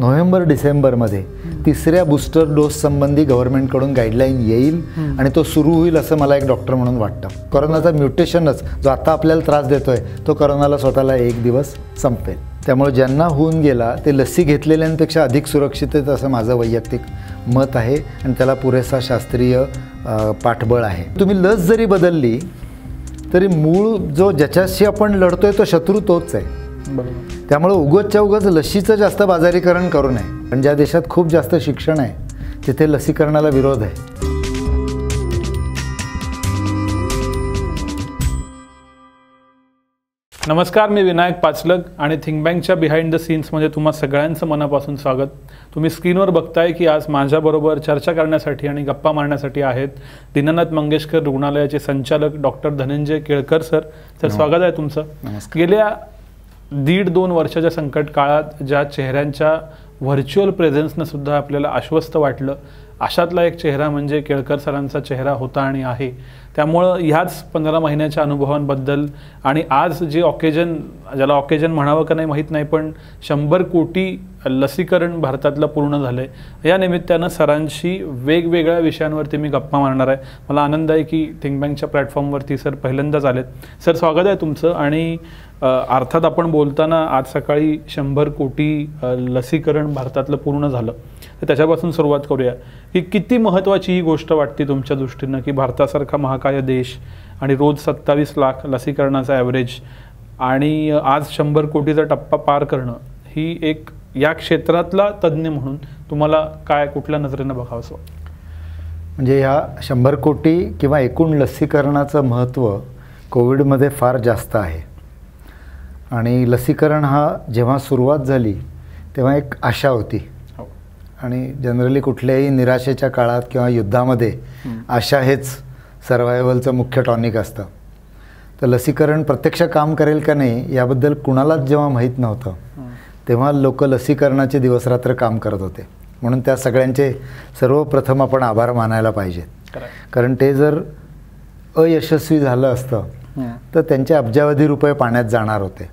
November डिसेंबरमध्ये तिसऱ्या booster dose संबंधी गव्हर्नमेंटकडून गाईडलाईन येईल आणि तो सुरू होईल असं मला एक डॉक्टर म्हणून वाटतं. कोरोनाचा म्युटेशनच जो आता आपल्याला त्रास देतोय तो कोरोनाला स्वतःला एक दिवस संपेल. त्यामुळे ज्यांना होऊन गेला ते लसी घेतलेल्यांपेक्षा अधिक सुरक्षित आहेत असं माझं वैयक्तिक मत आहे आणि त्याला पुरेसा शास्त्रीय पाठबळ आहे. तुम्ही लस जरी बदलली तरी मूळ जो ज्याच्याशी आपण लढतोय तो शत्रू तोच आहे. बरोबर. त्यामुळे उगाचच्या उगाच लशीचं जास्त बाजारीकरण करू नये. पण ज्या देशात खूप जास्त शिक्षण आहे तिथे लसीकरणाला विरोध आहे. नमस्कार, मी विनायक पाचलग आणि थिंक बँकच्या बिहाइंड द सीन्समध्ये तुम्हा सगळ्यांचं मनापासून स्वागत. तुम्ही स्क्रीनवर बघताय की आज माझ्याबरोबर चर्चा करण्यासाठी आणि गप्पा मारण्यासाठी आहेत दीनानाथ मंगेशकर रुग्णालयाचे संचालक doctor Dhananjay Kelkar sir. Sir, स्वागत आहे तुमचं. गेल्या 1.5-2 वर्षाच्या संकट काळात ज्या चेहऱ्यांच्या व्हर्च्युअल प्रेझेन्सनं सुद्धा आपल्याला आश्वस्त वाटलं, अशातला एक चेहरा म्हणजे केळकर सरांचा चेहरा होता आणि आहे. त्यामुळं ह्याच 15 महिन्याच्या अनुभवांबद्दल आणि आज जे ऑकेजन, ज्याला ऑकेजन म्हणावं का नाही माहीत नाही, पण 100 कोटी लसीकरण भारतातलं पूर्ण झालं आहे, या निमित्तानं सरांशी वेगवेगळ्या विषयांवरती मी गप्पा मारणार आहे. मला आनंद आहे की थिंक बँकच्या प्लॅटफॉर्मवरती सर पहिल्यांदाच आलेत. सर, स्वागत आहे तुमचं. आणि अर्थात आपण बोलताना आज सकाळी 100 कोटी लसीकरण भारतातलं पूर्ण झालं, तर त्याच्यापासून सुरुवात करूया की किती महत्त्वाची ही गोष्ट वाटते तुमच्या दृष्टीनं की भारतासारखा महाकाय देश आणि रोज 27 लाख लसीकरणाचा ॲव्हरेज आणि आज 100 कोटीचा टप्पा पार करणं, ही एक या क्षेत्रातला तज्ज्ञ म्हणून तुम्हाला काय कुठल्या नजरेनं बघावंसं? म्हणजे ह्या 100 कोटी किंवा एकूण लसीकरणाचं महत्त्व कोविडमध्ये फार जास्त आहे. आणि लसीकरण हा जेव्हा सुरुवात झाली तेव्हा एक आशा होती. आणि जनरली कुठल्याही निराशेच्या काळात किंवा युद्धामध्ये आशा हेच सर्वायवलचं मुख्य टॉनिक असतं. तर लसीकरण प्रत्यक्ष काम करेल का नाही याबद्दल कुणालाच जेव्हा माहीत नव्हतं तेव्हा लोक लसीकरणाचे दिवसरात्र काम करत होते. म्हणून त्या सगळ्यांचे सर्वप्रथम आपण आभार मानायला पाहिजेत. कारण ते जर अयशस्वी झालं असतं तर त्यांचे अब्जावधी रुपये पाण्यात जाणार होते.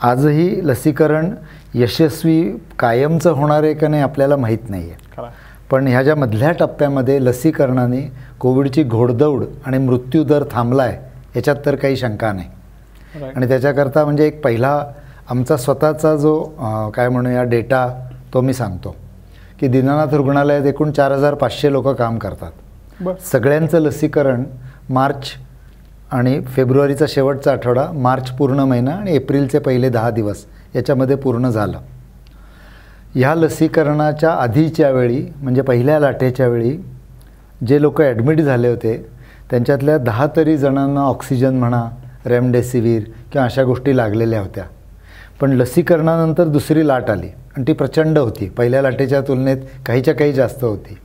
आजही लसीकरण यशस्वी कायमचं होणार आहे का नाही आपल्याला माहीत नाही आहे. पण ह्या ज्या मधल्या टप्प्यामध्ये लसीकरणाने कोविडची घोडदौड आणि मृत्यूदर थांबला आहे याच्यात तर काही शंका नाही. आणि त्याच्याकरता म्हणजे एक पहिला आमचा स्वतःचा जो काय म्हणूया डेटा तो मी सांगतो की दीनानाथ रुग्णालयात एकूण 4500 लोक काम करतात. सगळ्यांचं लसीकरण मार्च आणि फेब्रुवारीचा शेवटचा आठवडा, मार्च पूर्ण महिना आणि एप्रिलचे पहिले 10 दिवस याच्यामध्ये पूर्ण झालं. ह्या लसीकरणाच्या आधीच्या वेळी म्हणजे पहिल्या लाटेच्या वेळी जे लोक ॲडमिट झाले होते त्यांच्यातल्या 10 तरी जणांना ऑक्सिजन म्हणा, रेमडेसिवीर किंवा अशा गोष्टी लागलेल्या होत्या. पण लसीकरणानंतर दुसरी लाट आली आणि ती प्रचंड होती. पहिल्या लाटेच्या तुलनेत काहीच्या काही जास्त होती.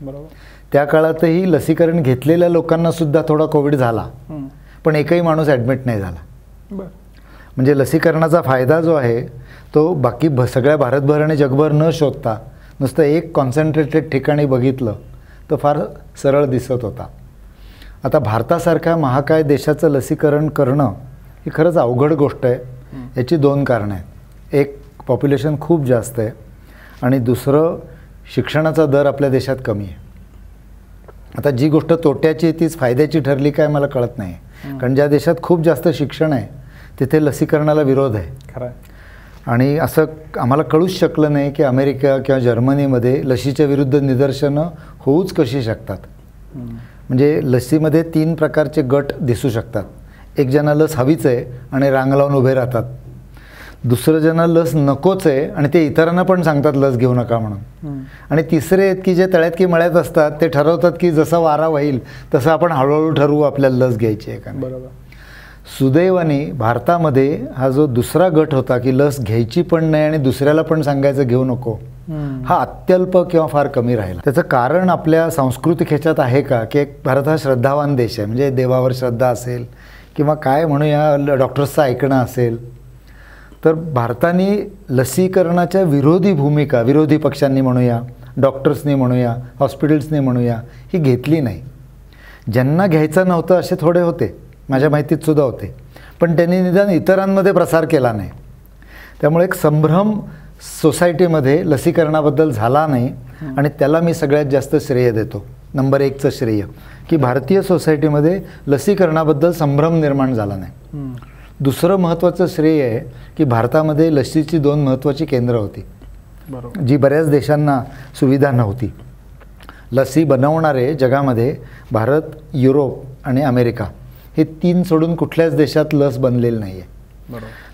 त्या काळातही लसीकरण घेतलेल्या लोकांनासुद्धा थोडा कोविड झाला, पण एकही माणूस ॲडमिट नाही झाला. म्हणजे लसीकरणाचा फायदा जो आहे तो बाकी सगळ्या भारतभर आणि जगभर न शोधता नुसतं एक कॉन्सन्ट्रेटेड ठिकाणी बघितलं तर फार सरळ दिसत होता. आता भारतासारख्या महाकाय देशाचं लसीकरण करणं ही खरंच अवघड गोष्ट आहे. याची 2 कारणं आहेत. एक, पॉप्युलेशन खूप जास्त आहे आणि दुसरं, शिक्षणाचा दर आपल्या देशात कमी आहे. आता जी गोष्ट तोट्याची तीच फायद्याची ठरली काय मला कळत नाही. कारण ज्या देशात खूप जास्त शिक्षण आहे तिथे लसीकरणाला विरोध आहे. खरं. आणि असं आम्हाला कळूच शकलं नाही की अमेरिका किंवा जर्मनीमध्ये लसीच्या विरुद्ध निदर्शनं होऊच कशी शकतात. म्हणजे लसीमध्ये 3 प्रकारचे गट दिसू शकतात. एक ज्यांना लस हवीच आहे आणि रांग लावून उभे राहतात. दुसरं ज्यांना लस नकोच आहे आणि ते इतरांना पण सांगतात लस घेऊ नका म्हणून. आणि तिसरे आहेत की जे तळ्यात की मळ्यात असतात, ते ठरवतात की जसा वारा वाहील तसं आपण हळूहळू ठरवू आपल्याला लस घ्यायची आहे का. बरोबर. सुदैवाने भारतामध्ये हा जो दुसरा गट होता की लस घ्यायची पण नाही आणि दुसऱ्याला पण सांगायचं घेऊ नको, हा अत्यल्प किंवा फार कमी राहिला. त्याचं कारण आपल्या सांस्कृतिक ह्याच्यात आहे का की एक भारत हा श्रद्धावान देश आहे. म्हणजे देवावर श्रद्धा असेल किंवा काय म्हणूया डॉक्टर्सचं ऐकणं असेल, तर भारताने लसीकरणाच्या विरोधी भूमिका विरोधी पक्षांनी म्हणूया, डॉक्टर्सनी म्हणूया, हॉस्पिटल्सनी म्हणूया, ही घेतली नाही. ज्यांना घ्यायचं नव्हतं असे थोडे होते, माझ्या माहितीत सुद्धा होते, पण त्यांनी निदान इतरांमध्ये प्रसार केला नाही. त्यामुळे एक संभ्रम सोसायटीमध्ये लसीकरणाबद्दल झाला नाही आणि त्याला मी सगळ्यात जास्त श्रेय देतो. नंबर 1चं श्रेय की भारतीय सोसायटीमध्ये लसीकरणाबद्दल संभ्रम निर्माण झाला नाही. दुसरं महत्त्वाचं श्रेय आहे की भारतामध्ये लसीची 2 महत्त्वाची केंद्र होती, जी बऱ्याच देशांना सुविधा नव्हती. लसी बनवणारे जगामध्ये भारत, युरोप आणि अमेरिका हे 3 सोडून कुठल्याच देशात लस बनलेली नाही आहे.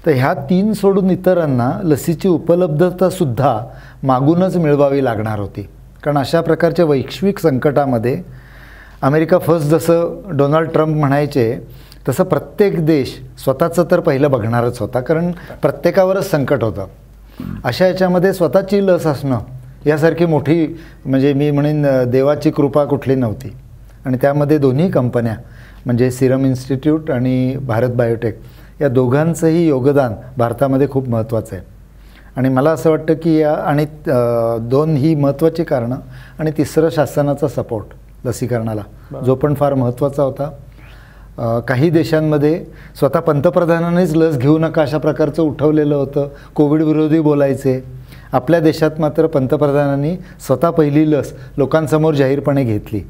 तर ह्या 3 सोडून इतरांना लसीची उपलब्धतासुद्धा मागूनच मिळवावी लागणार होती. कारण अशा प्रकारच्या वैश्विक संकटामध्ये अमेरिका फर्स्ट जसं डोनाल्ड ट्रम्प म्हणायचे, तसं प्रत्येक देश स्वतःचं तर पहिलं बघणारच होता, कारण प्रत्येकावरच संकट होतं. अशा याच्यामध्ये स्वतःची लस असणं यासारखी मोठी, म्हणजे मी म्हणेन देवाची कृपा कुठली नव्हती. आणि त्यामध्ये दोन्ही कंपन्या म्हणजे सिरम इन्स्टिट्यूट आणि भारत बायोटेक या दोघांचंही योगदान भारतामध्ये खूप महत्त्वाचं आहे. आणि मला असं वाटतं की या आणि 2 ही महत्त्वाची कारणं आणि तिसरं शासनाचा सपोर्ट लसीकरणाला, जो पण फार महत्त्वाचा होता. काही देशांमध्ये स्वतः पंतप्रधानांनीच लस घेऊ नका अशा प्रकारचं उठवलेलं होतं, कोविड विरोधी बोलायचे. आपल्या देशात मात्र पंतप्रधानांनी स्वतः पहिली लस लोकांसमोर जाहीरपणे घेतली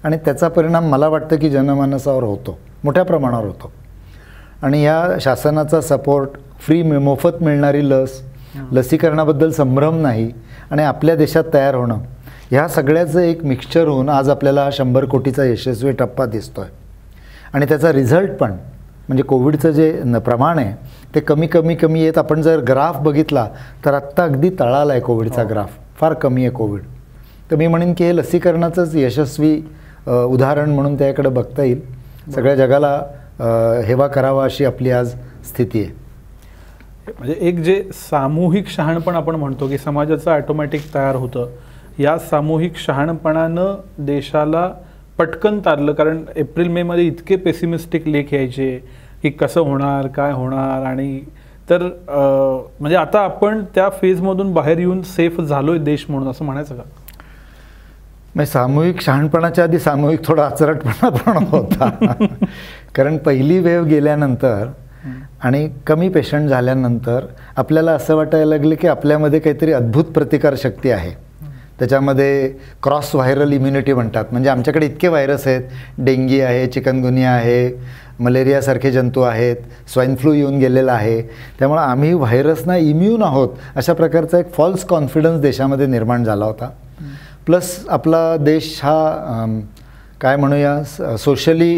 आणि त्याचा परिणाम मला वाटतं की जनमानसावर होतो, मोठ्या प्रमाणावर होतो. आणि या शासनाचा सपोर्ट, फ्री मोफत मिळणारी लस, लसीकरणाबद्दल संभ्रम नाही आणि आपल्या देशात तयार होणं, ह्या सगळ्याचं एक मिक्सचर होऊन आज आपल्याला 100 कोटीचा यशस्वी टप्पा दिसतो आहे. आणि त्याचा रिझल्ट पण म्हणजे कोविडचं जे प्रमाण आहे ते कमी येत, आपण जर ग्राफ बघितला तर आत्ता अगदी तळाला आहे कोविडचा ग्राफ, फार कमी आहे कोविड. तर मी म्हणेन की हे लसीकरणाचंच यशस्वी उदाहरण म्हणून त्याकडे बघता येईल. सगळ्या जगाला हेवा करावा अशी आपली आज स्थिती आहे. म्हणजे एक जे सामूहिक शहाणपण आपण म्हणतो की समाजाचं ऑटोमॅटिक तयार होतं, या सामूहिक शहाणपणानं देशाला पटकन तारलं. कारण एप्रिल मे मध्ये इतके पेसिमिस्टिक लेख यायचे की कसं होणार, काय होणार, आणि तर म्हणजे आता आपण त्या फेजमधून बाहेर येऊन सेफ झालोय देश म्हणून असं म्हणायचं का? म्हणजे सामूहिक शहाणपणाच्या आधी सामूहिक थोडा आचरटपणा पण होता. कारण पहिली वेव्ह गेल्यानंतर आणि कमी पेशंट झाल्यानंतर आपल्याला असं वाटायला लागलं की आपल्यामध्ये काहीतरी अद्भुत प्रतिकारशक्ती आहे. त्याच्यामध्ये क्रॉस व्हायरल इम्युनिटी म्हणतात, म्हणजे आमच्याकडे इतके व्हायरस आहेत, डेंगी आहे, चिकनगुनिया आहे, मलेरियासारखे जंतू आहेत, स्वाईन फ्लू येऊन गेलेला आहे, त्यामुळे आम्ही व्हायरसना इम्यून आहोत अशा प्रकारचा एक फॉल्स कॉन्फिडन्स देशामध्ये निर्माण झाला होता. प्लस आपला देश हा काय म्हणूया सोशली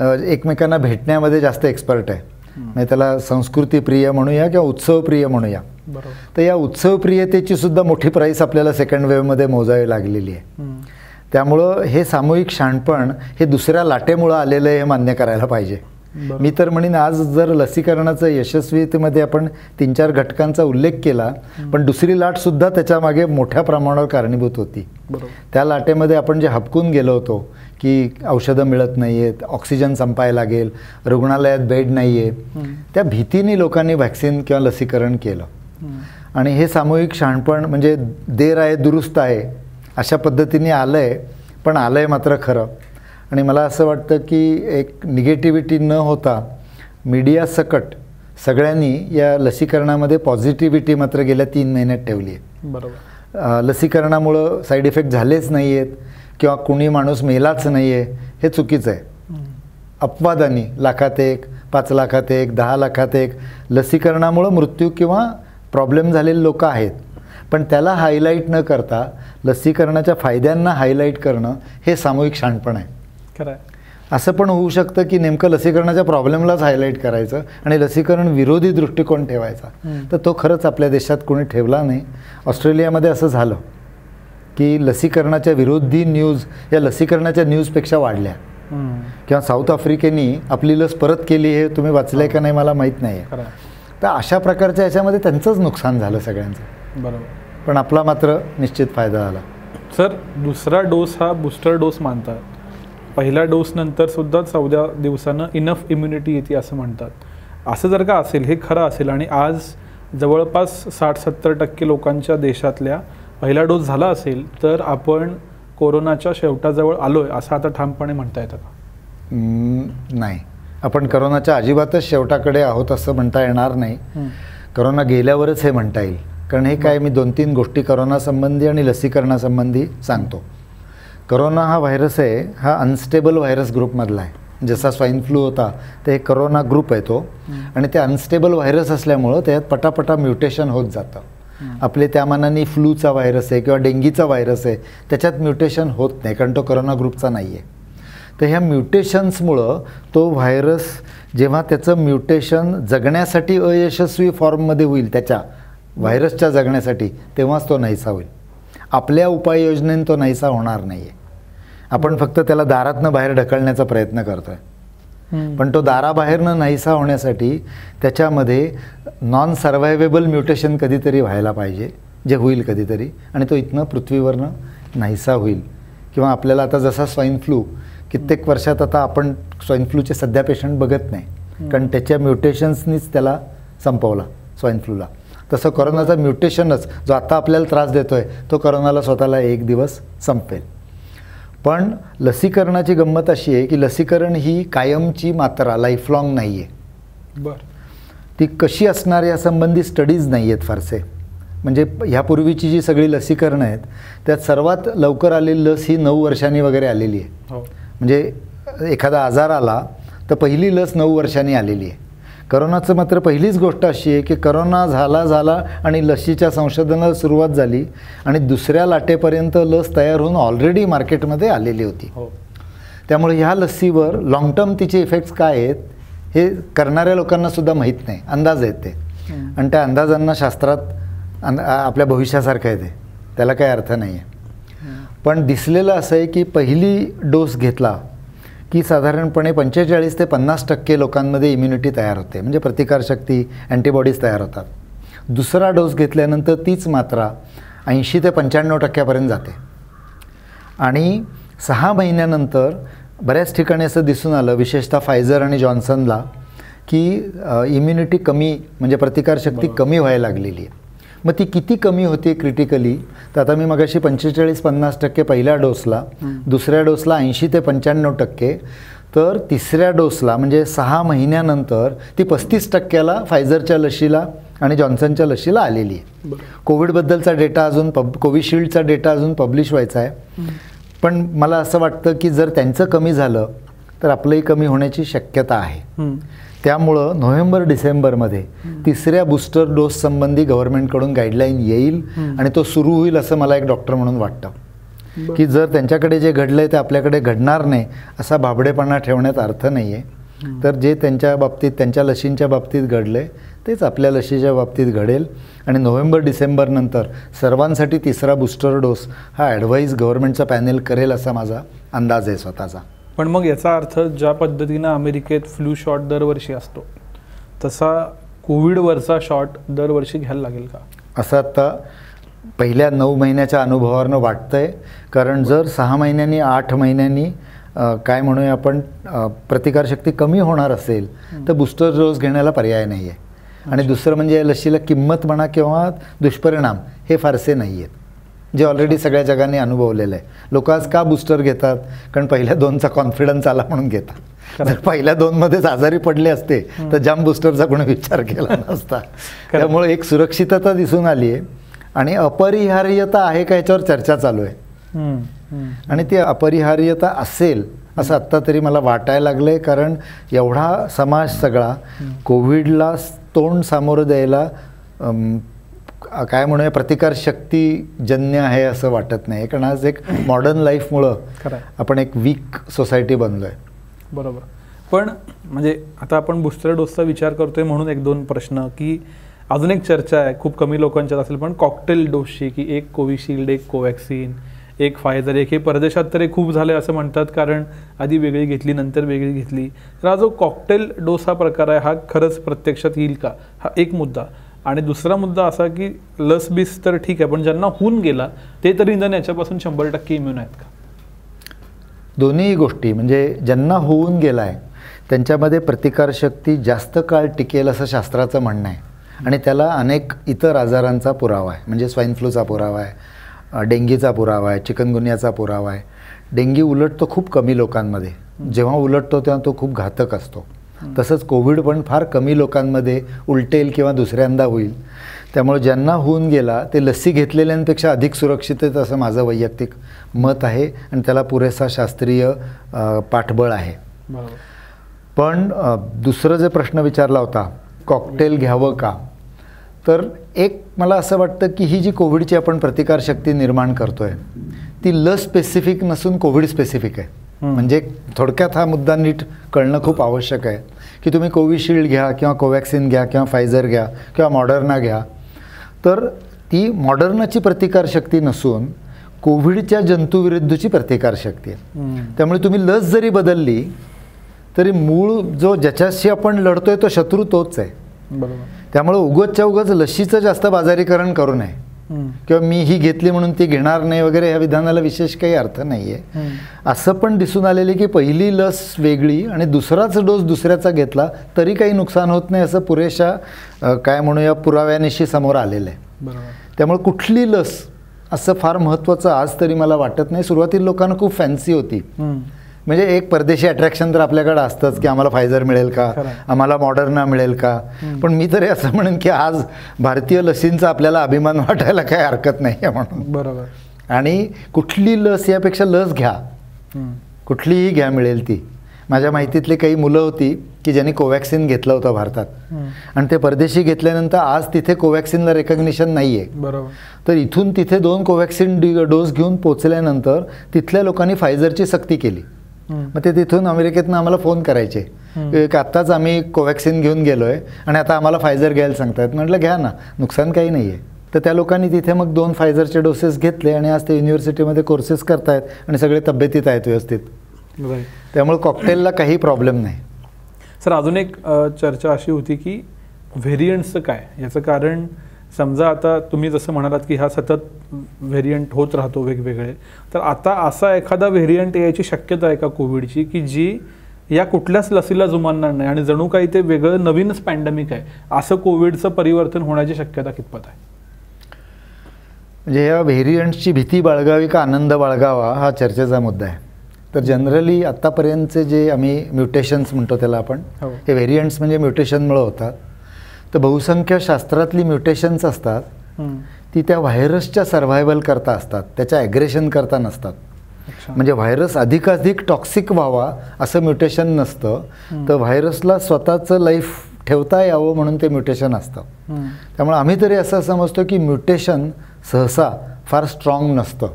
एकमेकांना भेटण्यामध्ये जास्त एक्सपर्ट आहे. म्हणजे त्याला संस्कृतीप्रिय म्हणूया किंवा उत्सवप्रिय म्हणूया. तर या उत्सवप्रियतेची सुद्धा मोठी प्राईस आपल्याला सेकंड वेव्हमध्ये मोजावी लागलेली आहे. त्यामुळं हे सामूहिक शहाणपण हे दुसऱ्या लाटेमुळं आलेलं आहे हे मान्य करायला पाहिजे. मी तर म्हणेन आज जर लसीकरणाचं यशस्वीतेमध्ये आपण 3-4 घटकांचा उल्लेख केला, पण दुसरी लाटसुद्धा त्याच्यामागे मोठ्या प्रमाणावर कारणीभूत होती. त्या लाटेमध्ये आपण जे हबकून गेलो होतो की औषधं मिळत नाही आहेत, ऑक्सिजन संपायला लागेल, रुग्णालयात बेड नाही आहे, त्या भीतीने लोकांनी व्हॅक्सिन किंवा लसीकरण केलं. आणि हे सामूहिक शहाणपण म्हणजे देर आहे दुरुस्त आहे अशा पद्धतीने आलं आहे, पण आलं आहे मात्र खरं. आणि मला असं वाटतं की एक निगेटिव्हिटी न होता मीडिया सकट सगळ्यांनी या लसीकरणामध्ये पॉझिटिव्हिटी मात्र गेल्या 3 महिन्यात ठेवली आहे. बरोबर. लसीकरणामुळं साईड इफेक्ट झालेच नाही आहेत किंवा कुणी माणूस मेलाच नाही आहे हे चुकीचं आहे. अपवादानी 1,00,000 5 लाखात 10 लाखात लसीकरणामुळं मृत्यू किंवा प्रॉब्लेम झालेले लोक आहेत, पण त्याला हायलाईट न करता लसीकरणाच्या फायद्यांना हायलाईट करणं हे सामूहिक शहाणपण आहे. खरं आहे. असं पण होऊ शकतं की नेमकं लसीकरणाच्या प्रॉब्लेमलाच हायलाईट करायचं आणि लसीकरण विरोधी दृष्टिकोन ठेवायचा, तर तो खरंच आपल्या देशात कोणी ठेवला नाही. ऑस्ट्रेलियामध्ये असं झालं की लसीकरणाच्या विरोधी न्यूज या लसीकरणाच्या न्यूजपेक्षा वाढल्या. किंवा साऊथ आफ्रिकेनी आपली लस परत केली हे तुम्ही वाचलंय का नाही मला माहीत नाही आहे. तर अशा प्रकारच्या याच्यामध्ये त्यांचंच नुकसान झालं सगळ्यांचं. बरोबर. पण आपला मात्र निश्चित फायदा झाला. सर, दुसरा डोस हा बूस्टर डोस मानतात. पहिल्या डोसनंतर सुद्धा 14 दिवसानं इनफ इम्युनिटी येते असं म्हणतात. असं जर का असेल, हे खरं असेल आणि आज जवळपास 60-70% लोकांच्या देशातल्या पहिला डोस झाला असेल, तर आपण कोरोनाच्या शेवटाजवळ आलोय असं आता ठामपणे म्हणता येतं का? नाही, आपण कोरोनाच्या अजिबातच शेवटाकडे आहोत असं म्हणता येणार नाही. कोरोना गेल्यावरच हे म्हणता येईल, कारण हे काय मी 2-3 गोष्टी करोनासंबंधी आणि लसीकरणासंबंधी सांगतो. करोना हा व्हायरस आहे, हा अनस्टेबल व्हायरस ग्रुपमधला आहे. जसा स्वाईन फ्लू होता ते करोना ग्रुप आहे तो, आणि ते अनस्टेबल व्हायरस असल्यामुळं त्यात पटापटा म्युटेशन होत जातं. आपले त्या मानाने फ्लूचा व्हायरस आहे किंवा डेंगीचा व्हायरस आहे त्याच्यात म्युटेशन होत नाही, कारण तो करोना ग्रुपचा नाही आहे. तर ह्या म्युटेशन्समुळं तो व्हायरस जेव्हा त्याचं म्युटेशन जगण्यासाठी अयशस्वी फॉर्ममध्ये होईल, त्याच्या व्हायरसच्या जगण्यासाठी, तेव्हाच तो नाहीसा होईल. आपल्या उपाययोजनेने तो नाहीसा होणार नाही आहे. आपण फक्त त्याला दारातनं बाहेर ढकलण्याचा प्रयत्न करतो आहे, पण तो दाराबाहेरनं नाहीसा होण्यासाठी त्याच्यामध्ये नॉन सर्व्हायवेबल म्युटेशन कधीतरी व्हायला पाहिजे, जे होईल कधीतरी, आणि तो इथनं पृथ्वीवरनं नाहीसा होईल. किंवा आपल्याला आता जसा स्वाईन फ्लू कित्येक वर्षात, आता आपण स्वाईन फ्लूचे सध्या पेशंट बघत नाही, कारण त्याच्या म्युटेशन्सनीच त्याला संपवला स्वाईन फ्लूला. तसं कोरोनाचा म्युटेशनच जो आता आपल्याला त्रास देतो आहे तो कोरोनाला स्वतःला एक दिवस संपेल. पण लसीकरणाची गंमत अशी आहे की लसीकरण ही कायमची मात्रा, लाईफलाँग नाही आहे. ती कशी असणार यासंबंधी स्टडीज नाही आहेत फारसे. म्हणजे ह्यापूर्वीची जी सगळी लसीकरणं आहेत त्यात सर्वात लवकर आलेली लस ही 9 वर्षांनी वगैरे आलेली आहे. म्हणजे एखादा आजार आला तर पहिली लस 9 वर्षांनी आलेली आहे. करोनाचं मात्र पहिलीच गोष्ट अशी आहे की करोना झाला आणि लसीच्या संशोधनाला सुरुवात झाली आणि दुसऱ्या लाटेपर्यंत लस तयार होऊन ऑलरेडी मार्केटमध्ये आलेली होती. त्यामुळे ह्या लसीवर लाँग टर्म तिचे इफेक्ट्स काय आहेत हे करणाऱ्या लोकांनासुद्धा माहीत नाही, अंदाज आहेत ते. आणि त्या अंदाजांना शास्त्रात आपल्या भविष्यासारखं आहे, त्याला काही अर्थ नाही आहे. पण दिसलेलं असं आहे की पहिली डोस घेतला की साधारणपणे 45 ते 50% लोकांमध्ये इम्युनिटी तयार होते, म्हणजे प्रतिकारशक्ती, अँटीबॉडीज तयार होतात. दुसरा डोस घेतल्यानंतर तीच मात्रा 80 ते 95% जाते. आणि 6 महिन्यानंतर बऱ्याच ठिकाणी असं दिसून आलं, विशेषतः फायझर आणि जॉन्सनला, की इम्युनिटी कमी, म्हणजे प्रतिकारशक्ती कमी व्हायला लागलेली आहे. मग ती किती कमी होते क्रिटिकली, तर आता मी मगाशी 45-50% पहिल्या डोसला, दुसऱ्या डोसला 80 ते 95%, तर तिसऱ्या डोसला म्हणजे 6 महिन्यानंतर ती 35%ला फायझरच्या लशीला आणि जॉन्सनच्या लशीला आलेली आहे. कोविडबद्दलचा डेटा अजून कोविशिल्डचा डेटा अजून पब्लिश व्हायचा आहे. पण मला असं वाटतं की जर त्यांचं कमी झालं तर आपलंही कमी होण्याची शक्यता आहे. त्यामुळं नोव्हेंबर-डिसेंबरमध्ये तिसऱ्या बूस्टर डोस संबंधी गव्हर्नमेंटकडून गाईडलाईन येईल आणि तो सुरू होईल असं मला एक डॉक्टर म्हणून वाटतं. की जर त्यांच्याकडे जे घडलं आहे ते आपल्याकडे घडणार नाही असा भाबडेपणा ठेवण्यात अर्थ नाही आहे. तर जे त्यांच्या बाबतीत, त्यांच्या लशींच्या बाबतीत घडलं आहे तेच आपल्या लशीच्या बाबतीत घडेल. आणि नोव्हेंबर-डिसेंबर नंतर सर्वांसाठी तिसरा बूस्टर डोस हा ॲडवाईज गव्हर्नमेंटचा पॅनेल करेल असा माझा अंदाज आहे स्वतःचा. पण मग याचा अर्थ ज्या पद्धतीनं अमेरिकेत फ्लू शॉट दरवर्षी असतो तसा कोविडवरचा शॉट दरवर्षी घ्यायला लागेल का, असं आता पहिल्या 9 महिन्याच्या अनुभवावरनं वाटतं आहे. कारण जर 6 महिन्यांनी 8 महिन्यांनी काय म्हणूया आपण प्रतिकारशक्ती कमी होणार असेल तर बूस्टर डोस घेण्याला पर्याय नाही आहे. आणि दुसरं म्हणजे या लशीला किंमत म्हणा किंवा दुष्परिणाम हे फारसे नाही आहेत, जे ऑलरेडी सगळ्या जगाने अनुभवलेलं आहे. लोक आज का बूस्टर घेतात, कारण पहिल्या 2चा कॉन्फिडन्स आला म्हणून घेतात. जर पहिल्या 2मध्येच आजारी पडले असते तर जाम बूस्टरचा कोणी विचार केला नसता. त्यामुळे एक सुरक्षितता दिसून आली आहे आणि अपरिहार्यता आहे का याच्यावर चर्चा चालू आहे. आणि ती अपरिहार्यता असेल असं आत्ता तरी मला वाटायला लागलं आहे. कारण एवढा समाज सगळा कोविडला तोंड सामोरं द्यायला काय म्हणूया प्रतिकारशक्तीजन्य आहे असं वाटत नाही. कारण आज एक मॉडर्न लाईफमुळं आपण एक वीक सोसायटी बनलो आहे. बरोबर. पण म्हणजे आता आपण बूस्टर डोसचा विचार करतोय म्हणून 1-2 प्रश्न, की अजून एक चर्चा आहे खूप कमी लोकांच्यात असेल पण कॉकटेल डोसची, की एक कोविशिल्ड, एक कोवॅक्सिन, एक फायझर, एक हे परदेशात तर खूप झाले असं म्हणतात, कारण आधी वेगळी घेतली नंतर वेगळी घेतली. तर हा जो कॉकटेल डोस हा प्रकार आहे हा खरंच प्रत्यक्षात येईल का, हा एक मुद्दा. आणि दुसरा मुद्दा असा की लस बीस तर ठीक आहे पण ज्यांना होऊन गेला ते तरी निदान याच्यापासून 100% इम्युन आहेत का. दोन्ही गोष्टी, म्हणजे ज्यांना होऊन गेला आहे त्यांच्यामध्ये प्रतिकारशक्ती जास्त काळ टिकेल असं शास्त्राचं म्हणणं आहे. आणि त्याला अनेक इतर आजारांचा पुरावा आहे, म्हणजे स्वाईन फ्लूचा पुरावा आहे, डेंगीचा पुरावा आहे, चिकनगुन्याचा पुरावा आहे. डेंगी उलटतो खूप कमी लोकांमध्ये, जेव्हा उलटतो तेव्हा तो खूप घातक असतो. तसंच कोविड पण फार कमी लोकांमध्ये उलटेल किंवा दुसऱ्यांदा होईल. त्यामुळे ज्यांना होऊन गेला ते लसी घेतलेल्यांपेक्षा अधिक सुरक्षित आहेत असं माझं वैयक्तिक मत आहे आणि त्याला पुरेसा शास्त्रीय पाठबळ आहे. पण दुसरं जे प्रश्न विचारला होता, कॉकटेल घ्यावं का, तर एक मला असं वाटतं की ही जी कोविडची आपण प्रतिकारशक्ती निर्माण करतो आहे ती लस स्पेसिफिक नसून कोविड स्पेसिफिक आहे. म्हणजे थोडक्यात हा मुद्दा नीट कळणं खूप आवश्यक आहे की तुम्ही कोविशिल्ड घ्या किंवा कोवॅक्सिन घ्या किंवा फायझर घ्या किंवा मॉडर्ना घ्या, तर ती मॉडर्नाची प्रतिकारशक्ती नसून कोविडच्या जंतूविरुद्धची प्रतिकारशक्ती आहे. त्यामुळे तुम्ही लस जरी बदलली तरी मूळ जो ज्याच्याशी आपण लढतोय तो शत्रू तोच आहे. बरोबर. त्यामुळे उगाचच्या उगाच लशीचं जास्त बाजारीकरण करू नये किंवा मी ही घेतली म्हणून ती घेणार नाही वगैरे ह्या विधानाला विशेष काही अर्थ नाही आहे. असं पण दिसून आलेलं की पहिली लस वेगळी आणि दुसराच डोस दुसऱ्याचा घेतला तरी काही नुकसान होत नाही असं पुरेशा काय म्हणूया पुराव्यानिशी समोर आलेलं आहे. बरोबर. त्यामुळे कुठली लस असं फार महत्त्वाचं आज तरी मला वाटत नाही. सुरुवातीला लोकांना खूप फॅन्सी होती, म्हणजे एक परदेशी अट्रॅक्शन तर आपल्याकडे असतंच की आम्हाला फायझर मिळेल का, आम्हाला मॉडर्ना मिळेल का. पण मी तरी असं म्हणेन की आज भारतीय लसींचा आपल्याला अभिमान वाटायला काही हरकत नाही आहे म्हणून. बरोबर. आणि कुठली लस यापेक्षा लस घ्या, कुठलीही घ्या मिळेल ती. माझ्या माहितीतली काही मुलं होती की ज्यांनी कोवॅक्सिन घेतलं होतं भारतात आणि ते परदेशी घेतल्यानंतर आज तिथे कोवॅक्सिनला रेकग्निशन नाही आहे. बरोबर. तर इथून तिथे 2 कोवॅक्सिन डोस घेऊन पोचल्यानंतर तिथल्या लोकांनी फायझरची सक्ती केली. मग ते तिथून अमेरिकेतनं आम्हाला फोन करायचे की आत्ताच आम्ही कोवॅक्सिन घेऊन गेलो आहे आणि आता आम्हाला फायझर घ्यायला सांगतायत. म्हटलं घ्या ना, नुकसान काही नाही आहे. तर त्या लोकांनी तिथे मग 2 फायझरचे डोसेस घेतले आणि आज ते युनिव्हर्सिटीमध्ये कोर्सेस करतायत आणि सगळे तब्येतीत आहेत व्यवस्थित. त्यामुळे कॉकटेलला काही प्रॉब्लेम नाही. सर, अजून एक चर्चा अशी होती की व्हेरियंट्सचं काय, याचं कारण समजा आता तुम्ही जसं म्हणालात की हा सतत व्हेरियंट होत राहतो वेगवेगळे, तर आता असा एखादा व्हेरियंट यायची शक्यता आहे का कोविडची की जी या कुठल्याच लसीला जुमानणार नाही आणि जणू काही ते वेगळं नवीनच पॅन्डेमिक आहे, असं कोविडचं परिवर्तन होण्याची शक्यता कितपत आहे? म्हणजे या व्हेरियंट्सची भीती बाळगावी का आनंद बाळगावा हा चर्चेचा मुद्दा आहे. तर जनरली आत्तापर्यंतचे जे आम्ही म्युटेशन्स म्हणतो त्याला आपण, हे व्हेरियंट्स म्हणजे म्युटेशनमुळे होतात. तर बहुसंख्य शास्त्रातली म्युटेशन्स असतात ती त्या व्हायरसच्या सर्व्हायवल करता असतात, त्याच्या ॲग्रेशन करता नसतात. म्हणजे व्हायरस अधिकाधिक टॉक्सिक व्हावा असं म्युटेशन नसतं, तर व्हायरसला स्वतःचं लाईफ ठेवता यावं म्हणून ते म्युटेशन असतं. त्यामुळे आम्ही तरी असं समजतो की म्युटेशन सहसा फार स्ट्रॉंग नसतं.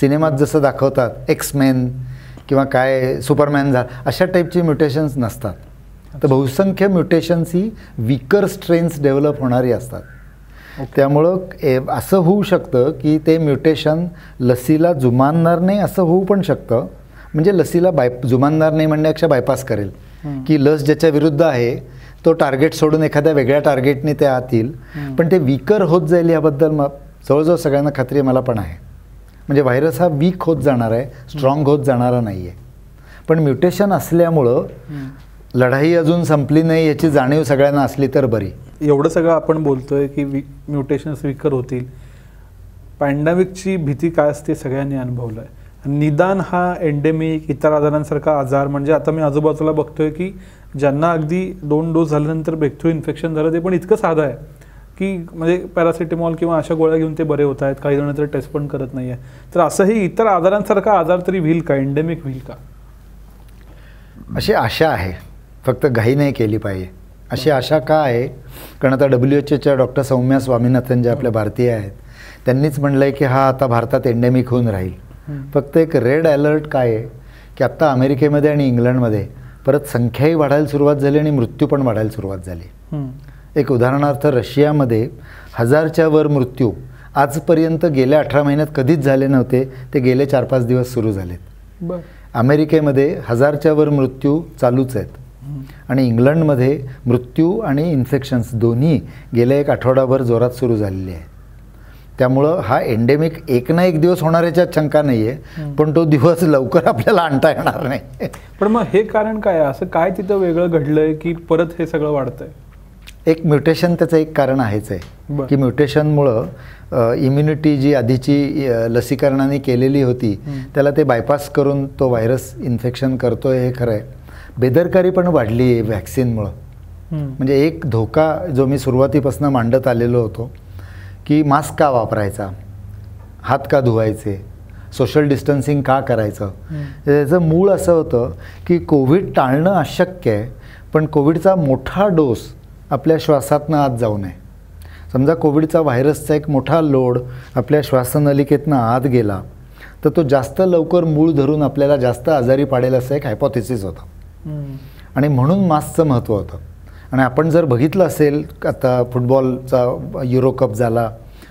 सिनेमात जसं दाखवतात एक्समॅन किंवा काय सुपरमॅन अशा टाईपची म्युटेशन्स नसतात. तर बहुसंख्य म्युटेशन्स ही वीकर स्ट्रेन्स डेव्हलप होणारी असतात. त्यामुळं असं होऊ शकतं की ते म्युटेशन लसीला जुमानणार नाही असं होऊ पण शकतं. म्हणजे लसीला जुमानणार नाही म्हणण्यापेक्षा बायपास करेल की लस ज्याच्या विरुद्ध आहे तो टार्गेट सोडून एखाद्या वेगळ्या टार्गेटने ते आत येईल, पण ते वीकर होत जाईल याबद्दल जवळजवळ सगळ्यांना खात्री मला पण आहे. म्हणजे व्हायरस हा वीक होत जाणार आहे, स्ट्रॉंग होत जाणारा नाही आहे. पण म्युटेशन असल्यामुळं लढाई अजून संपली नाही याची जाणीव सगळ्यांना असली तर बरी. एवढं सगळं आपण बोलतोय की म्युटेशन्स विकर होतील, पॅन्डेमिकची भीती काय असते सगळ्यांनी अनुभवलं आहे. निदान हा एंडेमिक इतर आजारांसारखा आजार, म्हणजे आता मी आजूबाजूला बघतोय की ज्यांना अगदी 2 डोस झाल्यानंतर ब्रेकथ्रू इन्फेक्शन झालं ते पण इतकं साधं आहे की म्हणजे पॅरासिटेमॉल किंवा अशा गोळ्या घेऊन ते बरे होत आहेत. काही जण तर टेस्ट पण करत नाही आहे. तर असंही इतर आजारांसारखा आजार तरी होईल का, एंडेमिक होईल का, अशी आशा आहे. फक्त घाई नाही केली पाहिजे. अशी आशा का आहे, कारण आता WHO डॉक्टर सौम्या स्वामीनाथन जे आपल्या भारतीय आहेत त्यांनीच म्हणलं आहे की हा आता भारतात एंडेमिक होऊन राहील. फक्त एक रेड अलर्ट काय आहे की आत्ता अमेरिकेमध्ये आणि इंग्लंडमध्ये परत संख्याही वाढायला सुरुवात झाली आणि मृत्यू पण वाढायला सुरुवात झाली. एक उदाहरणार्थ रशियामध्ये 1000च्या वर मृत्यू आजपर्यंत गेल्या 18 महिन्यात कधीच झाले नव्हते, ते गेले 4-5 दिवस सुरू झालेत. अमेरिकेमध्ये 1000च्या वर मृत्यू चालूच आहेत आणि इंग्लंडमध्ये मृत्यू आणि इन्फेक्शन्स दोन्ही गेल्या 1 आठवडाभर जोरात सुरू झालेले आहेत. त्यामुळं हा एंडेमिक एक ना एक दिवस होणाऱ्याच्या शंका नाही आहे, पण तो दिवस लवकर आपल्याला आणता येणार नाही. पण मग हे कारण काय, असं काय तिथं वेगळं घडलंय की परत हे सगळं वाढतंय? एक म्युटेशन त्याचं एक कारण आहेच आहे की म्युटेशनमुळं इम्युनिटी जी आधीची लसीकरणाने केलेली होती त्याला ते बायपास करून तो व्हायरस इन्फेक्शन करतोय, हे खरं आहे. बेदरकारी पण वाढली आहे व्हॅक्सिनमुळं. म्हणजे एक धोका जो मी सुरुवातीपासून मांडत आलेलो होतो की मास्क का वापरायचा, हात का धुवायचे, सोशल डिस्टन्सिंग का करायचं. त्याचं मूळ असं होतं की कोविड टाळणं अशक्य आहे, पण कोविडचा मोठा डोस आपल्या श्वासातनं आत जाऊ नये. समजा कोविडचा व्हायरसचा एक मोठा लोड आपल्या श्वासनलिकेतनं आत गेला तर तो जास्त लवकर मूळ धरून आपल्याला जास्त आजारी पाडेल असं एक हायपोथेसिस होतं. आणि म्हणून मास्कचं महत्त्व होतं. आणि आपण जर बघितलं असेल, आता फुटबॉलचा युरो कप झाला,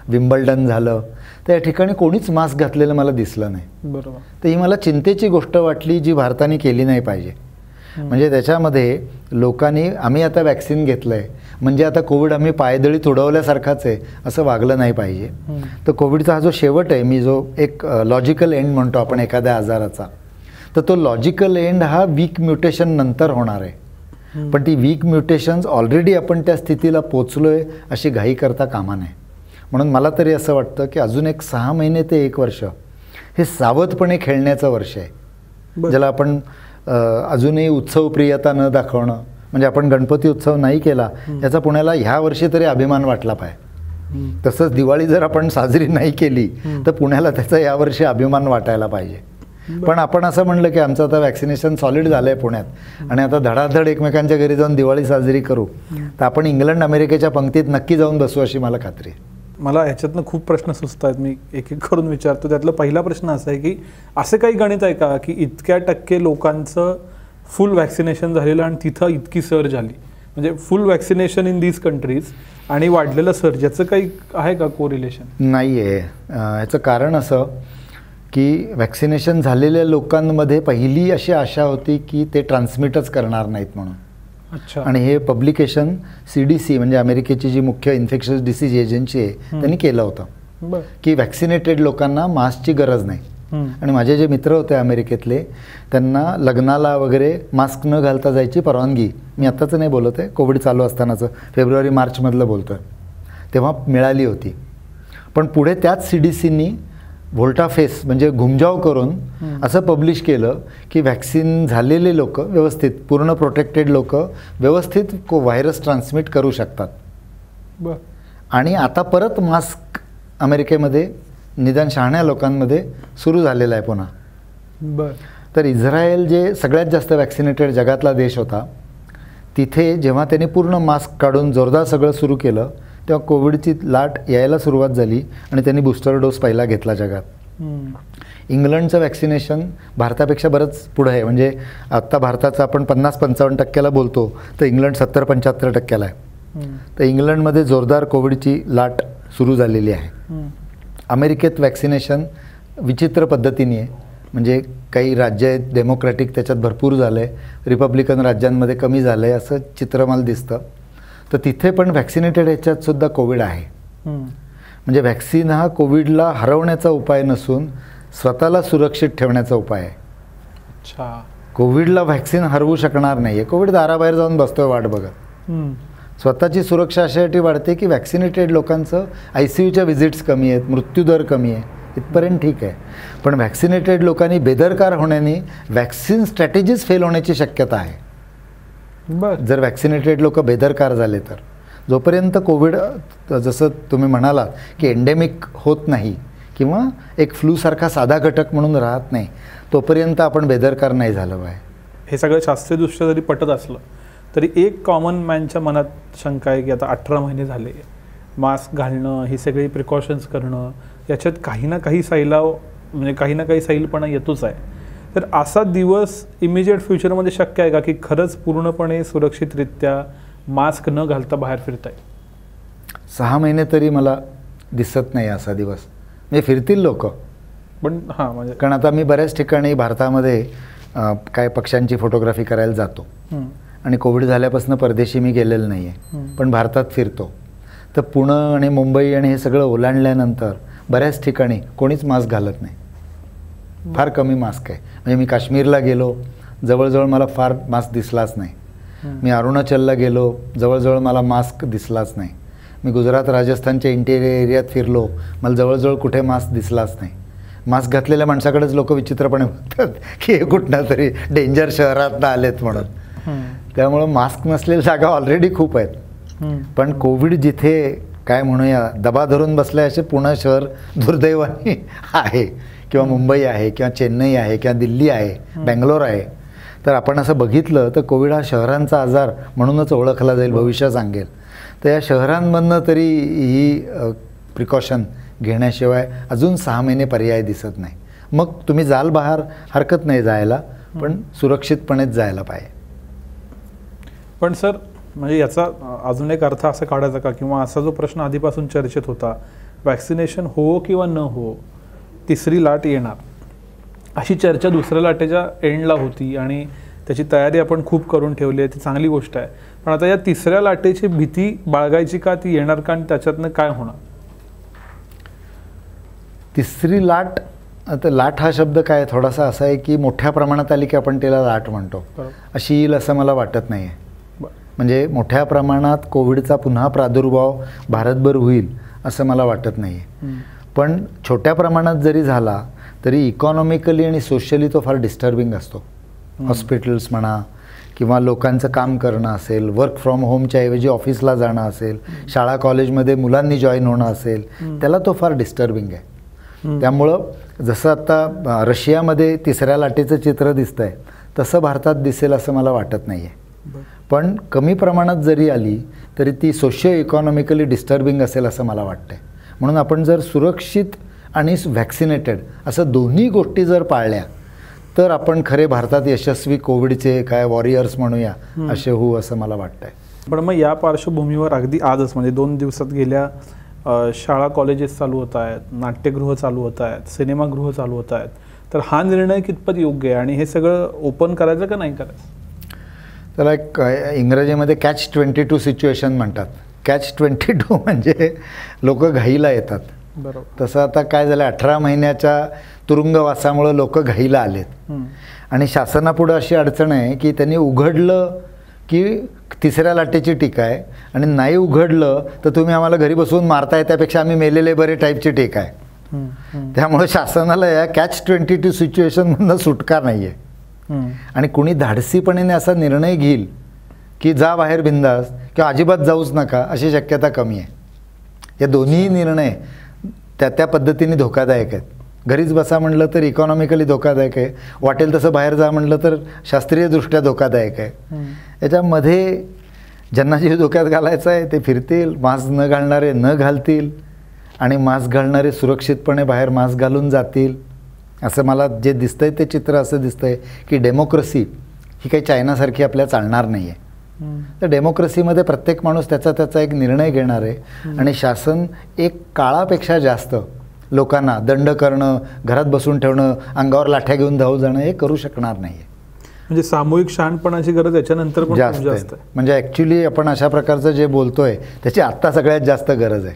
विम्बल्डन झालं, तर या ठिकाणी कोणीच मास्क घातलेलं मला दिसलं नाही. बरोबर. तर ही मला चिंतेची गोष्ट वाटली जी भारताने केली नाही पाहिजे. म्हणजे त्याच्यामध्ये लोकांनी आम्ही आता वॅक्सिन घेतलं आहे म्हणजे आता कोविड आम्ही पायदळी तुडवल्यासारखाच आहे असं वागलं नाही पाहिजे. तर कोविडचा हा जो शेवट आहे, मी जो एक लॉजिकल एंड म्हणतो आपण एखाद्या आजाराचा, तर तो लॉजिकल एंड हा वीक म्युटेशन नंतर होणार आहे. पण ती वीक म्युटेशन्स ऑलरेडी आपण त्या स्थितीला पोचलो आहे अशी घाई करता कामा नये. म्हणून मला तरी असं वाटतं की अजून एक 6 महिने ते 1 वर्ष हे सावधपणे खेळण्याचं वर्ष आहे. ज्याला आपण अजूनही उत्सवप्रियता न दाखवणं, म्हणजे आपण गणपती उत्सव नाही केला याचा पुण्याला ह्या वर्षी तरी अभिमान वाटला पाहिजे. तसंच दिवाळी जर आपण साजरी नाही केली तर पुण्याला त्याचा यावर्षी अभिमान वाटायला पाहिजे. पण आपण असं म्हणलं की आमचं आता वॅक्सिनेशन सॉलिड झालं आहे पुण्यात आणि आता धडाधड एकमेकांच्या घरी जाऊन दिवाळी साजरी करू, तर आपण इंग्लंड अमेरिकेच्या पंक्तीत नक्की जाऊन बसू अशी मला खात्री आहे. मला ह्याच्यातनं खूप प्रश्न सुचत आहेत, मी एक एक करून विचारतो. त्यातला पहिला प्रश्न असा आहे की असं काही गणित आहे का की इतक्या टक्के लोकांचं फुल वॅक्सिनेशन झालेलं आणि तिथं इतकी सर्ज आली, म्हणजे फुल वॅक्सिनेशन इन दीज कंट्रीज आणि वाढलेलं सर्ज, याचं काही आहे का कोरिलेशन? नाही आहे. ह्याचं कारण असं की वॅक्सिनेशन झालेल्या लोकांमध्ये पहिली अशी आशा होती की ते ट्रान्समिटच करणार नाहीत म्हणून. अच्छा. आणि हे पब्लिकेशन CDC म्हणजे अमेरिकेची जी मुख्य इन्फेक्शस डिसीज एजन्सी आहे त्यांनी केलं होतं की वॅक्सिनेटेड लोकांना मास्कची गरज नाही. आणि माझे जे मित्र होते अमेरिकेतले त्यांना लग्नाला वगैरे मास्क न घालता जायची परवानगी, मी आत्ताचं नाही बोलत आहे, कोविड चालू असतानाचं फेब्रुवारी-मार्चमधलं बोलतो आहे, तेव्हा मिळाली होती. पण पुढे त्याच CDCनी व्होल्टाफेस म्हणजे घुमजाव करून असं पब्लिश केलं की वॅक्सिन झालेले लोक व्यवस्थित, पूर्ण प्रोटेक्टेड लोक व्यवस्थित व्हायरस ट्रान्समिट करू शकतात. आणि आता परत मास्क अमेरिकेमध्ये निदान शहाण्या लोकांमध्ये सुरू झालेला आहे पुन्हा. तर इस्रायल जे सगळ्यात जास्त वॅक्सिनेटेड जगातला देश होता, तिथे जेव्हा त्यांनी पूर्ण मास्क काढून जोरदार सगळं सुरू केलं तेव्हा कोविडची लाट यायला सुरुवात झाली आणि त्यांनी बूस्टर डोस पहिला घेतला जगात. इंग्लंडचं वॅक्सिनेशन भारतापेक्षा बरंच पुढं आहे. म्हणजे आत्ता भारताचं आपण 50-55% बोलतो तर इंग्लंड 70-75% आहे. तर इंग्लंडमध्ये जोरदार कोविडची लाट सुरू झालेली आहे. अमेरिकेत वॅक्सिनेशन विचित्र पद्धतीने आहे, म्हणजे काही राज्य आहेत डेमोक्रॅटिक त्याच्यात भरपूर झालं आहे, रिपब्लिकन राज्यांमध्ये कमी झालं आहे असं चित्र मला दिसतं. तर तिथे पण वॅक्सिनेटेड ह्याच्यात सुद्धा कोविड आहे. म्हणजे वॅक्सिन हा कोविडला हरवण्याचा उपाय नसून स्वतःला सुरक्षित ठेवण्याचा उपाय आहे. अच्छा. कोविडला वॅक्सिन हरवू शकणार नाही आहे. कोविड दाराबाहेर जाऊन बसतोय वाट बघत. स्वतःची सुरक्षा अशासाठी वाढते की वॅक्सिनेटेड लोकांचं ICUच्या व्हिजिट्स कमी आहेत, मृत्यूदर कमी आहे, इथपर्यंत ठीक आहे. पण वॅक्सिनेटेड लोकांनी बेदरकार होण्याने वॅक्सिन स्ट्रॅटेजीज फेल होण्याची शक्यता आहे. जर वॅक्सिनेटेड लोक बेदरकार झाले तर जोपर्यंत कोविड जसं तुम्ही म्हणालात की एंडेमिक होत नाही किंवा एक फ्लूसारखा साधा घटक म्हणून राहत नाही, तोपर्यंत आपण बेदरकार नाही झालं पाहिजे. हे सगळं शास्त्रीयदृष्ट्या जरी पटत असलं तरी एक कॉमन मॅनच्या मनात शंका आहे की आता 18 महिने झाले, मास्क घालणं, ही सगळी प्रिकॉशन्स करणं, याच्यात काही ना काही सैलाव म्हणजे काही ना काही सैलपणा येतोच आहे. तर असा दिवस इमिजिएट फ्युचरमध्ये शक्य आहे का की खरंच पूर्णपणे सुरक्षितरित्या मास्क न घालता बाहेर फिरताय? 6 महिने तरी मला दिसत नाही असा दिवस. म्हणजे फिरतील लोक, पण हां म्हणजे कारण आता मी बऱ्याच ठिकाणी भारतामध्ये काय पक्ष्यांची फोटोग्राफी करायला जातो आणि कोविड झाल्यापासून परदेशी मी गेलेलं नाही आहे, पण भारतात फिरतो. तर पुणे आणि मुंबई आणि हे सगळं ओलांडल्यानंतर बऱ्याच ठिकाणी कोणीच मास्क घालत नाही, फार कमी मास्क आहे. म्हणजे मी काश्मीरला गेलो, जवळजवळ मला फार मास्क दिसलाच नाही. मी अरुणाचलला गेलो, जवळजवळ मला मास्क दिसलाच नाही. मी गुजरात राजस्थानच्या इंटेरियर एरियात फिरलो, मला जवळजवळ कुठे मास्क दिसलाच नाही. मास्क घातलेल्या माणसाकडेच लोक विचित्रपणे बघतात की हे कुठनं तरी डेंजर शहरातनं आलेत म्हणून. त्यामुळं मास्क नसलेल्या जागा ऑलरेडी खूप आहेत. पण कोविड जिथे काय म्हणूया दबा धरून बसले असे पुणे शहर दुर्दैवाने आहे, किंवा मुंबई आहे, किंवा चेन्नई आहे, किंवा दिल्ली आहे, बेंगलोर आहे. तर आपण असं बघितलं तर कोविड हा शहरांचा आजार म्हणूनच ओळखला जाईल, भविष्य सांगेल. तर या शहरांमधनं तरी ही प्रिकॉशन घेण्याशिवाय अजून 6 महिने पर्याय दिसत नाही. मग तुम्ही जाल बाहेर, हरकत नाही जायला, पण सुरक्षितपणेच जायला पाहिजे. पण सर, म्हणजे याचा अजून एक अर्थ असा काढायचा का, किंवा असा जो प्रश्न आधीपासून चर्चेत होता, वॅक्सिनेशन हो किंवा न हो, तिसरी लाट येणार अशी चर्चा दुसऱ्या लाटेच्या एंडला होती आणि त्याची तयारी आपण खूप करून ठेवली आहे, ती चांगली गोष्ट आहे. पण आता या तिसऱ्या लाटेची भीती बाळगायची का, ती येणार का, आणि त्याच्यातनं काय होणार? तिसरी लाट, आता लाट हा शब्द काय थोडासा असा आहे की मोठ्या प्रमाणात आली की आपण तिला लाट म्हणतो, अशी येईल असं मला वाटत नाही आहे. म्हणजे मोठ्या प्रमाणात कोविडचा पुन्हा प्रादुर्भाव भारतभर होईल असं मला वाटत नाही आहे. पण छोट्या प्रमाणात जरी झाला तरी इकॉनॉमिकली आणि सोशली तो फार डिस्टर्बिंग असतो. हॉस्पिटल्स म्हणा, किंवा लोकांचं काम करणं असेल, वर्क फ्रॉम होमच्या ऐवजी ऑफिसला जाणं असेल, शाळा कॉलेजमध्ये मुलांनी जॉईन होणं असेल, त्याला तो फार डिस्टर्बिंग आहे. त्यामुळं जसं आता रशियामध्ये तिसऱ्या लाटेचं चित्र दिसतं आहे तसं भारतात दिसेल असं मला वाटत नाही आहे. पण कमी प्रमाणात जरी आली तरी ती सोशिओ इकॉनॉमिकली डिस्टर्बिंग असेल असं मला वाटतं आहे. म्हणून आपण जर सुरक्षित आणि व्हॅक्सिनेटेड असं दोन्ही गोष्टी जर पाळल्या तर आपण खरे भारतात यशस्वी कोविडचे काय वॉरियर्स म्हणूया असे होऊ असं मला वाटतं आहे. पण मग या पार्श्वभूमीवर अगदी आजच म्हणजे 2 दिवसात गेल्या शाळा कॉलेजेस चालू होत आहेत, नाट्यगृह चालू होत आहेत, सिनेमागृह चालू होत आहेत, तर हा निर्णय कितपत योग्य आहे आणि हे सगळं ओपन करायचं का नाही करायचं? त्याला एक इंग्रजीमध्ये catch-22 सिच्युएशन म्हणतात. catch-22 म्हणजे लोक घाईला येतात. बरोबर. तसं आता काय झालं, 18 महिन्याच्या तुरुंगवासामुळे लोक घाईला आलेत आणि शासनापुढे अशी अडचण आहे की त्यांनी उघडलं की तिसऱ्या लाटेची टीका आहे आणि नाही उघडलं तर तुम्ही आम्हाला घरी बसवून मारताय, त्यापेक्षा आम्ही मेलेले बरे टाईपची टीका आहे. त्यामुळे शासनाला या catch-22 सिच्युएशनमधनं सुटका नाही आहे. आणि कुणी धाडसीपणे असा निर्णय घेईल की जा बाहेर बिंदास किंवा अजिबात जाऊच नका अशी शक्यता कमी आहे. या दोन्ही निर्णय त्या पद्धतीने धोकादायक आहेत. घरीच बसा म्हटलं तर इकॉनॉमिकली धोकादायक आहे, वाटेल तसं बाहेर जा म्हटलं तर शास्त्रीयदृष्ट्या धोकादायक आहे. याच्यामध्ये ज्यांना जीव धोक्यात घालायचा आहे ते फिरतील, मास्क न घालणारे न घालतील आणि मास्क घालणारे सुरक्षितपणे बाहेर मास्क घालून जातील. असं मला जे दिसतंय ते चित्र असं दिसतंय की डेमोक्रेसी ही काही चायनासारखी आपल्या चालणार नाही आहे. तर डेमोक्रेसीमध्ये प्रत्येक माणूस त्याचा एक निर्णय घेणार आहे आणि शासन एक काळापेक्षा जास्त लोकांना दंड करणं, घरात बसून ठेवणं, अंगावर लाठ्या घेऊन धावू जाणं हे करू शकणार नाही आहे. म्हणजे सामूहिक शहाणपणाची गरज याच्यानंतर पण जास्त आहे. म्हणजे ॲक्च्युली आपण अशा प्रकारचं जे बोलतोय त्याची आत्ता सगळ्यात जास्त गरज आहे.